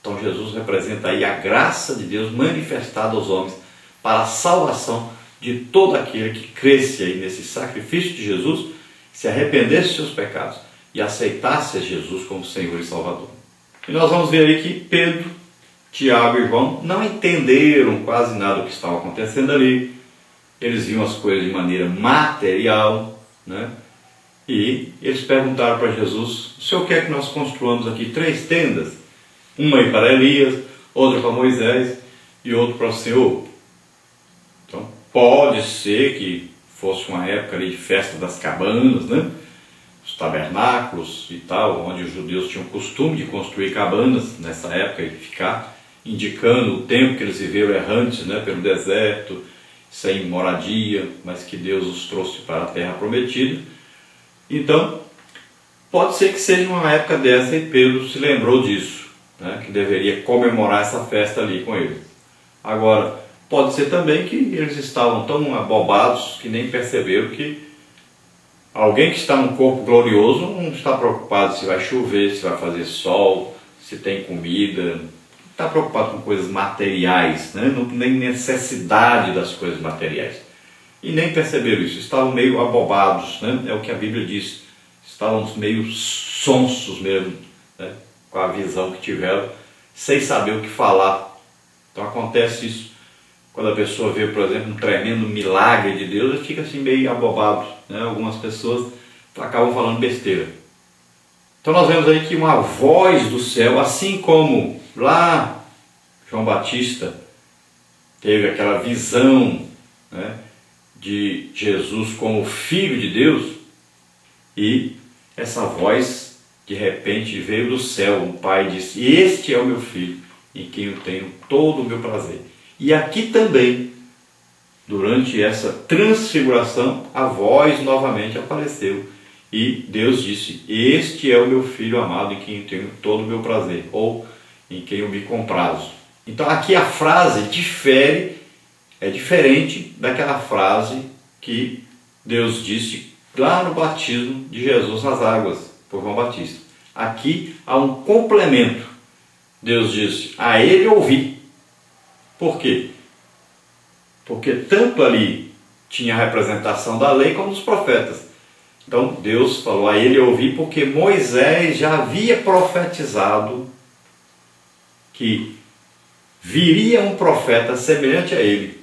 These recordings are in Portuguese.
Então Jesus representa aí a graça de Deus manifestada aos homens para a salvação de todo aquele que cresce aí nesse sacrifício de Jesus, se arrependesse dos seus pecados e aceitasse a Jesus como Senhor e Salvador. E nós vamos ver aí que Pedro, Tiago e João não entenderam quase nada do que estava acontecendo ali. Eles viam as coisas de maneira material, né? E eles perguntaram para Jesus: o Senhor quer que nós construamos aqui 3 tendas? Uma aí para Elias, outra para Moisés e outra para o Senhor. Então pode ser que fosse uma época ali de festa das cabanas, né? Os tabernáculos e tal, onde os judeus tinham o costume de construir cabanas nessa época e ficar indicando o tempo que eles viveram errantes, né, pelo deserto, sem moradia, mas que Deus os trouxe para a terra prometida. Então, pode ser que seja uma época dessa e Pedro se lembrou disso, né, que deveria comemorar essa festa ali com ele. Agora, pode ser também que eles estavam tão abobados que nem perceberam que alguém que está num corpo glorioso não está preocupado se vai chover, se vai fazer sol, se tem comida. Está preocupado com coisas materiais, né? Não tem necessidade das coisas materiais. E nem perceberam isso, estavam meio abobados, né? É o que a Bíblia diz, estavam meio sonsos mesmo, né? Com a visão que tiveram, sem saber o que falar. Então acontece isso, quando a pessoa vê, por exemplo, um tremendo milagre de Deus, ela fica assim meio abobado, né? Algumas pessoas acabam falando besteira. Então nós vemos aí que uma voz do céu, assim como lá João Batista teve aquela visão, né, de Jesus como Filho de Deus, e essa voz de repente veio do céu. O Pai disse: este é o meu Filho, em quem eu tenho todo o meu prazer. E aqui também, durante essa transfiguração, a voz novamente apareceu. E Deus disse: este é o meu Filho amado, em quem eu tenho todo o meu prazer, ou em quem eu me comprazo. Então aqui a frase é diferente daquela frase que Deus disse lá no batismo de Jesus nas águas, por João Batista. Aqui há um complemento. Deus disse: a ele ouvi. Por quê? Porque tanto ali tinha a representação da lei como dos profetas. Então Deus falou: a ele ouvi, porque Moisés já havia profetizado que viria um profeta semelhante a ele.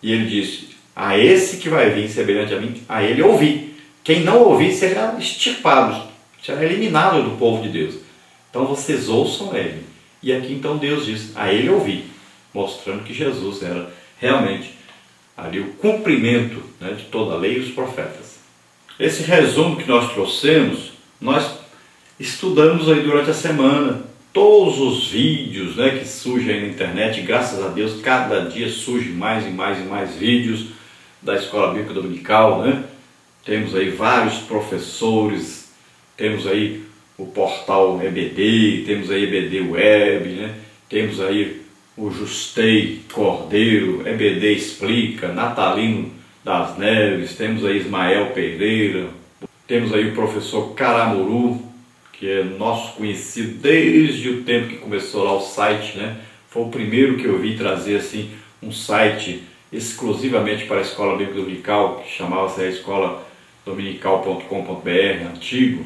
E ele disse: a esse que vai vir semelhante a mim, a ele ouvi. Quem não ouvir será extirpado, será eliminado do povo de Deus. Então vocês ouçam ele. E aqui então Deus diz: a ele ouvi, mostrando que Jesus era realmente ali o cumprimento, né, de toda a lei e os profetas. Esse resumo que nós trouxemos, nós estudamos aí durante a semana. Todos os vídeos, né, que surgem aí na internet, graças a Deus, cada dia surgem mais e mais e mais vídeos da Escola Bíblica Dominical, né? Temos aí vários professores, temos aí o portal EBD, temos aí EBD Web, né? Temos aí o Justei Cordeiro, EBD Explica, Natalino das Neves, temos aí Ismael Pereira, temos aí o professor Caramuru, que é nosso conhecido desde o tempo que começou lá o site, né? Foi o primeiro que eu vi trazer assim um site exclusivamente para a Escola Bíblica Dominical, que chamava-se Escola Dominical.com.br, antigo.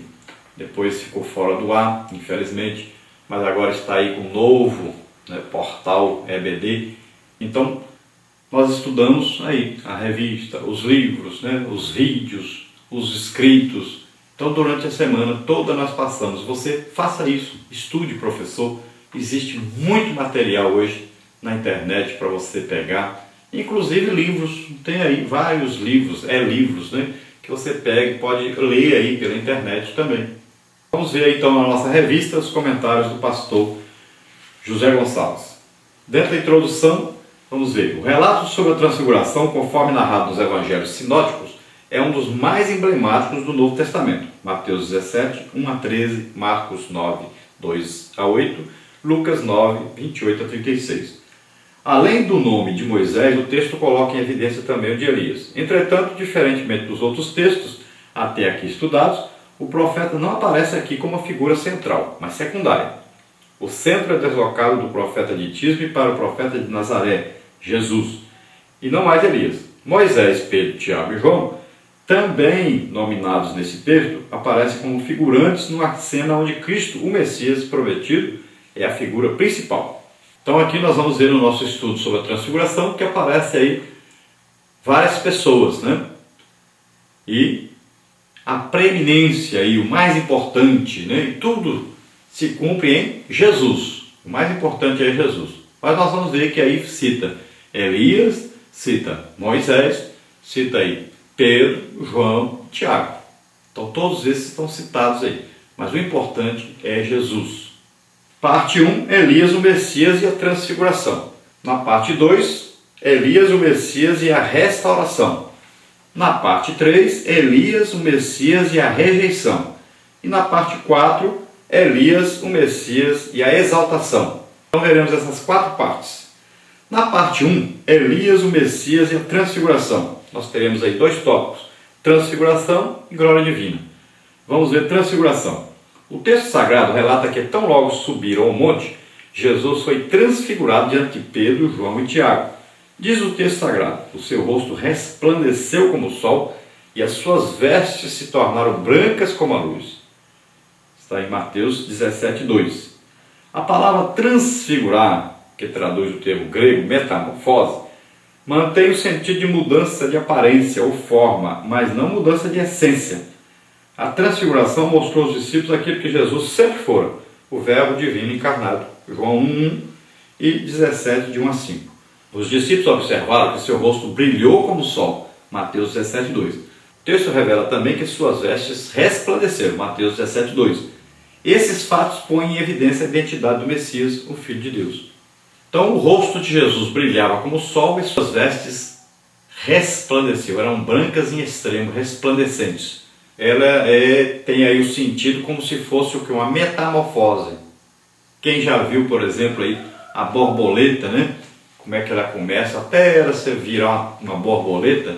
Depois ficou fora do ar, infelizmente, mas agora está aí com um novo, né, portal EBD. Então nós estudamos aí a revista, os livros, né, os vídeos, os escritos. Então, durante a semana toda nós passamos. Você faça isso, estude, professor. Existe muito material hoje na internet para você pegar, inclusive livros. Tem aí vários livros, livros, né, que você pega e pode ler aí pela internet também. Vamos ver então na nossa revista os comentários do pastor José Gonçalves. Dentro da introdução, vamos ver: o relato sobre a transfiguração, conforme narrado nos evangelhos sinóticos, é um dos mais emblemáticos do Novo Testamento. Mateus 17, 1 a 13, Marcos 9, 2 a 8, Lucas 9, 28 a 36. Além do nome de Moisés, o texto coloca em evidência também o de Elias. Entretanto, diferentemente dos outros textos até aqui estudados, o profeta não aparece aqui como uma figura central, mas secundária. O centro é deslocado do profeta de Tisbe para o profeta de Nazaré, Jesus, e não mais Elias. Moisés, Pedro, Tiago e João, também nominados nesse texto, aparecem como figurantes numa cena onde Cristo, o Messias prometido, é a figura principal. Então aqui nós vamos ver no nosso estudo sobre a transfiguração que aparece aí várias pessoas, né? E a preeminência e o mais importante, né? E tudo se cumpre em Jesus. O mais importante é Jesus. Mas nós vamos ver que aí cita Elias, cita Moisés, cita aí Pedro, João, Tiago. Então todos esses estão citados aí. Mas o importante é Jesus. Parte 1, Elias, o Messias e a transfiguração. Na parte 2, Elias, o Messias e a restauração. Na parte 3, Elias, o Messias e a rejeição. E na parte 4, Elias, o Messias e a exaltação. Então veremos essas 4 partes. Na parte 1, Elias, o Messias e a transfiguração. Nós teremos aí 2 tópicos, transfiguração e glória divina. Vamos ver transfiguração. O texto sagrado relata que tão logo subiram ao monte, Jesus foi transfigurado diante de Pedro, João e Tiago. Diz o texto sagrado, o seu rosto resplandeceu como o sol e as suas vestes se tornaram brancas como a luz. Está em Mateus 17:2. A palavra transfigurar, que traduz o termo grego metamorfose, mantém o sentido de mudança de aparência ou forma, mas não mudança de essência. A transfiguração mostrou aos discípulos aquilo que Jesus sempre fora, o Verbo divino encarnado. João 1 e 17, de 1 a 5. Os discípulos observaram que seu rosto brilhou como o sol. Mateus 17:2. O texto revela também que suas vestes resplandeceram. Mateus 17:2. Esses fatos põem em evidência a identidade do Messias, o Filho de Deus. Então o rosto de Jesus brilhava como o sol e suas vestes resplandeciam, eram brancas em extremo, resplandecentes. Ela tem aí o sentido como se fosse o que? Uma metamorfose. Quem já viu, por exemplo, aí, a borboleta, né? Como é que ela começa, até ela se virar uma borboleta,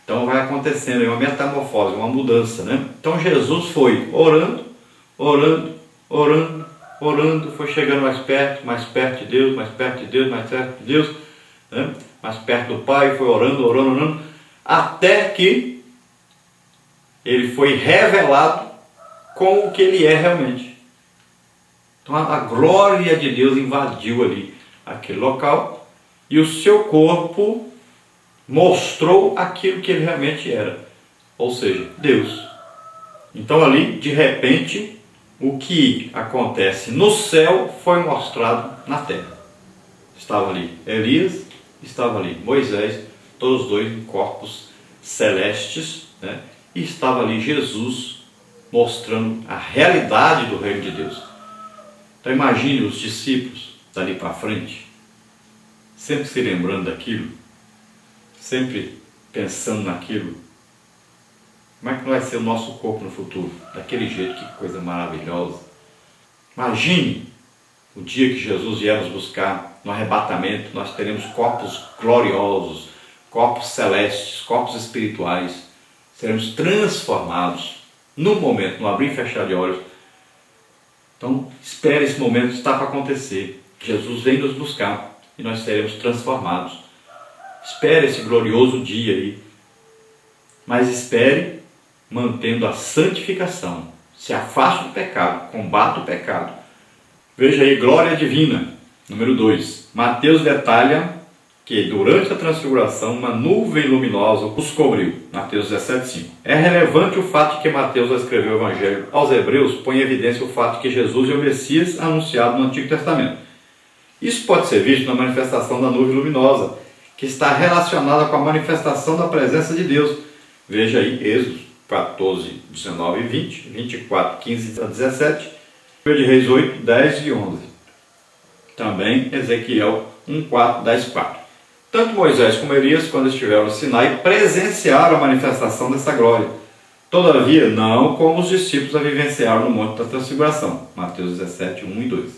então vai acontecendo aí uma metamorfose, uma mudança, né? Então Jesus foi orando, foi chegando mais perto de Deus, mais perto de Deus, mais perto de Deus, né? Mais perto do Pai, foi orando, até que ele foi revelado com o que ele é realmente. Então a glória de Deus invadiu ali aquele local e o seu corpo mostrou aquilo que ele realmente era, ou seja, Deus. Então ali, de repente, o que acontece no céu foi mostrado na terra. Estava ali Elias, estava ali Moisés, todos dois em corpos celestes, né? E estava ali Jesus mostrando a realidade do reino de Deus. Então imagine os discípulos dali para frente, sempre se lembrando daquilo, sempre pensando naquilo. Como é que vai ser o nosso corpo no futuro? Daquele jeito, que coisa maravilhosa. Imagine o dia que Jesus vier nos buscar no arrebatamento, nós teremos corpos gloriosos, corpos celestes, corpos espirituais. Seremos transformados no momento, no abrir e fechar de olhos. Então, espere esse momento, está para acontecer. Jesus vem nos buscar e nós seremos transformados. Espere esse glorioso dia aí. Mas espere mantendo a santificação. Se afaste do pecado, combata o pecado. Veja aí, glória divina. Número 2. Mateus detalha que durante a transfiguração uma nuvem luminosa os cobriu. Mateus 17:5. É relevante o fato de que Mateus, ao escrever o Evangelho aos Hebreus, põe em evidência o fato de que Jesus é o Messias anunciado no Antigo Testamento. Isso pode ser visto na manifestação da nuvem luminosa, que está relacionada com a manifestação da presença de Deus. Veja aí Êxodo 14, 19 e 20, 24, 15 a 17, 1 de Reis 8, 10 e 11. Também Ezequiel 1, 4, 10 e 4. Tanto Moisés como Elias, quando estiveram no Sinai, presenciaram a manifestação dessa glória. Todavia, não como os discípulos a vivenciaram no Monte da Transfiguração. Mateus 17, 1 e 2.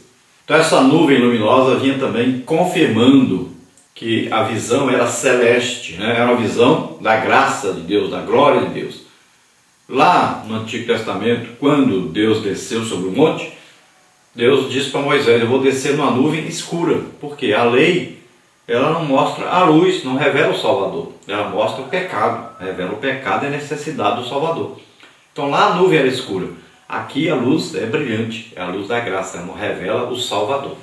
Então essa nuvem luminosa vinha também confirmando que a visão era celeste, né? Era uma visão da graça de Deus, da glória de Deus. Lá no Antigo Testamento, quando Deus desceu sobre o monte, Deus disse para Moisés: eu vou descer numa nuvem escura, porque a lei, ela não mostra a luz, não revela o Salvador, ela mostra o pecado, revela o pecado e a necessidade do Salvador. Então lá a nuvem era escura, aqui a luz é brilhante, é a luz da graça, ela não revela o Salvador.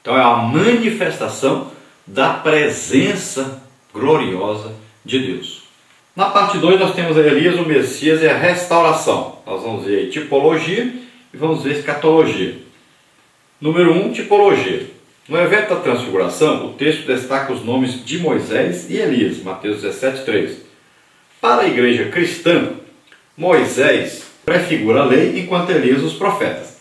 Então é a manifestação da presença gloriosa de Deus. Na parte 2 nós temos Elias, o Messias e a restauração. Nós vamos ver tipologia e vamos ver escatologia. Número 1, tipologia. No evento da transfiguração, o texto destaca os nomes de Moisés e Elias, Mateus 17:3. Para a igreja cristã, Moisés prefigura a lei, enquanto Elias os profetas.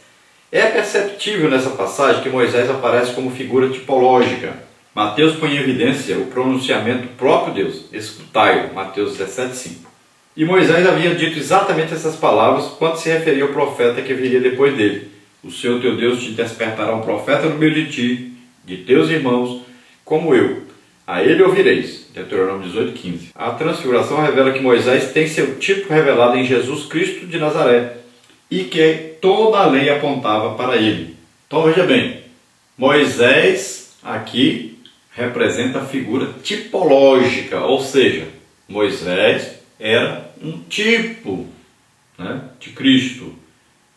É perceptível nessa passagem que Moisés aparece como figura tipológica. Mateus põe em evidência o pronunciamento do próprio Deus, escutai-o, Mateus 17:5. E Moisés havia dito exatamente essas palavras quando se referia ao profeta que viria depois dele. O Senhor teu Deus te despertará um profeta no meio de ti, de teus irmãos, como eu. A ele ouvireis. Deuteronômio 18:15. A transfiguração revela que Moisés tem seu tipo revelado em Jesus Cristo de Nazaré e que toda a lei apontava para ele. Então veja bem, Moisés aqui representa a figura tipológica, ou seja, Moisés era um tipo, de Cristo.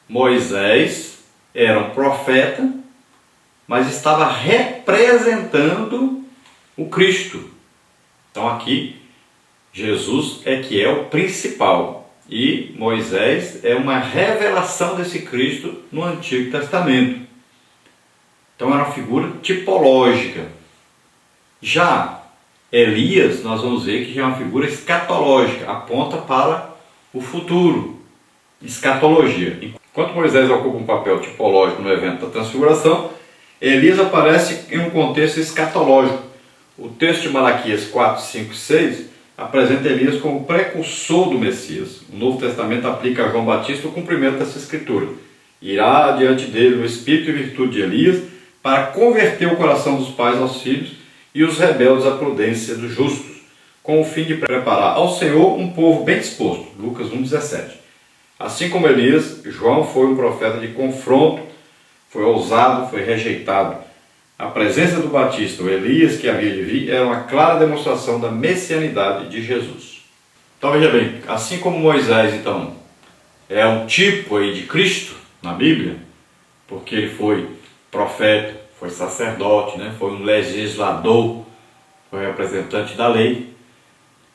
Moisés era um profeta, mas estava representando o Cristo. Então aqui, Jesus é que é o principal e Moisés é uma revelação desse Cristo no Antigo Testamento. Então era uma figura tipológica. Já Elias, nós vamos ver que já é uma figura escatológica, aponta para o futuro, escatologia. Enquanto Moisés ocupa um papel tipológico no evento da transfiguração, Elias aparece em um contexto escatológico. O texto de Malaquias 4, 5 e 6 apresenta Elias como precursor do Messias. O Novo Testamento aplica a João Batista o cumprimento dessa escritura. Irá diante dele o espírito e virtude de Elias para converter o coração dos pais aos filhos e os rebeldes à prudência dos justos, com o fim de preparar ao Senhor um povo bem disposto. Lucas 1,17. Assim como Elias, João foi um profeta de confronto, foi ousado, foi rejeitado. A presença do Batista, o Elias que havia de vir, era uma clara demonstração da messianidade de Jesus. Então veja bem, assim como Moisés então é um tipo aí de Cristo na Bíblia, porque ele foi profeta, foi sacerdote, foi um legislador, foi representante da lei.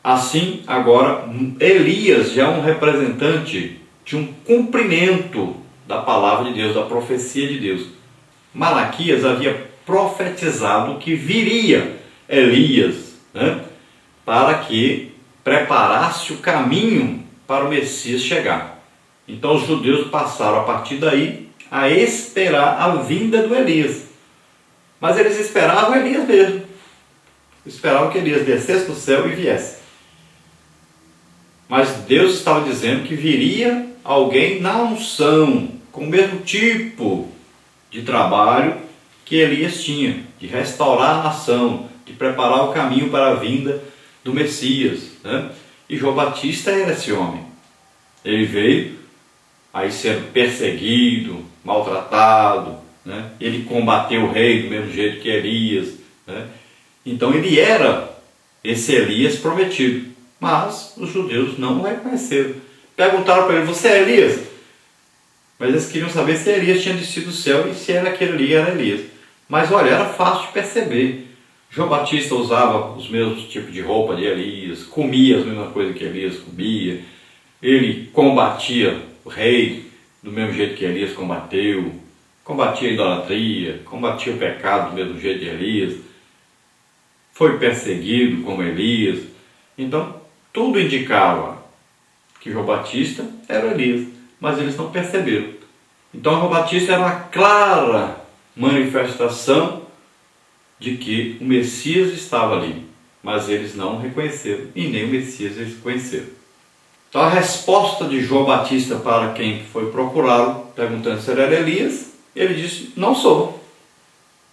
Assim, agora, Elias já é um representante de um cumprimento da palavra de Deus, da profecia de Deus. Malaquias havia profetizado que viria Elias, para que preparasse o caminho para o Messias chegar. Então os judeus passaram a partir daí a esperar a vinda do Elias. Mas eles esperavam Elias mesmo. Esperavam que Elias descesse do céu e viesse. Mas Deus estava dizendo que viria alguém na unção, com o mesmo tipo de trabalho que Elias tinha, de restaurar a nação, de preparar o caminho para a vinda do Messias. E João Batista era esse homem. Ele veio aí sendo perseguido, maltratado, ele combateu o rei do mesmo jeito que Elias. Então ele era esse Elias prometido, mas os judeus não o reconheceram. Perguntaram para ele: você é Elias? Mas eles queriam saber se Elias tinha descido do céu e se era aquele ali era Elias. Mas olha, era fácil de perceber. João Batista usava os mesmos tipos de roupa de Elias, comia as mesmas coisas que Elias comia, ele combatia o rei do mesmo jeito que Elias combateu, combatia a idolatria, combatia o pecado do mesmo jeito de Elias, foi perseguido como Elias. Então, tudo indicava que João Batista era Elias, mas eles não perceberam. Então, João Batista era uma clara manifestação de que o Messias estava ali, mas eles não o reconheceram, e nem o Messias eles conheceram. Então a resposta de João Batista para quem foi procurá-lo, perguntando se ele era Elias, ele disse: não sou.